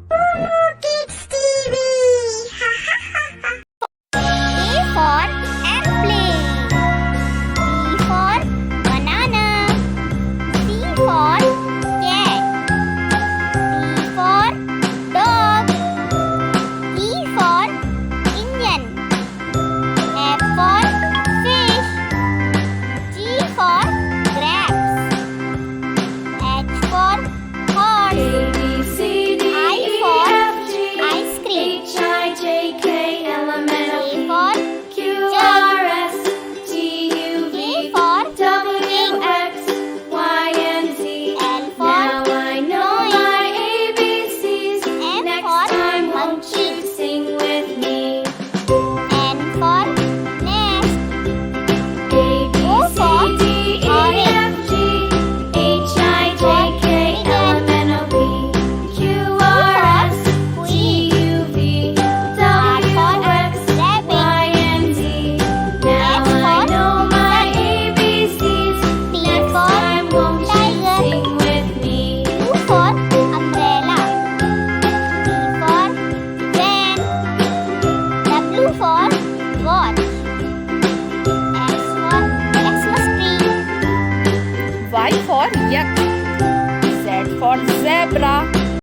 Kids TV. A for airplane. B for banana. C for cat. D for dog. E for Indian. F for fish. G for grapes. H for horse. A B C D I E for F G ice cream. H I J K L M N O K P for Q jug. R S T U T V for W X Y and Z. L for Now I know my ABCs. M Next for time won't monkey. you sing with me? N for nest. A B O for C D E orange. F G H I J K L M N O P Q R S T U V W X Y and Z. Now I know my ABCs. Next time won't you sing with me? U for umbrella. V for van. W for watch. X for Xmas tree. Y for yak. Z for zebra.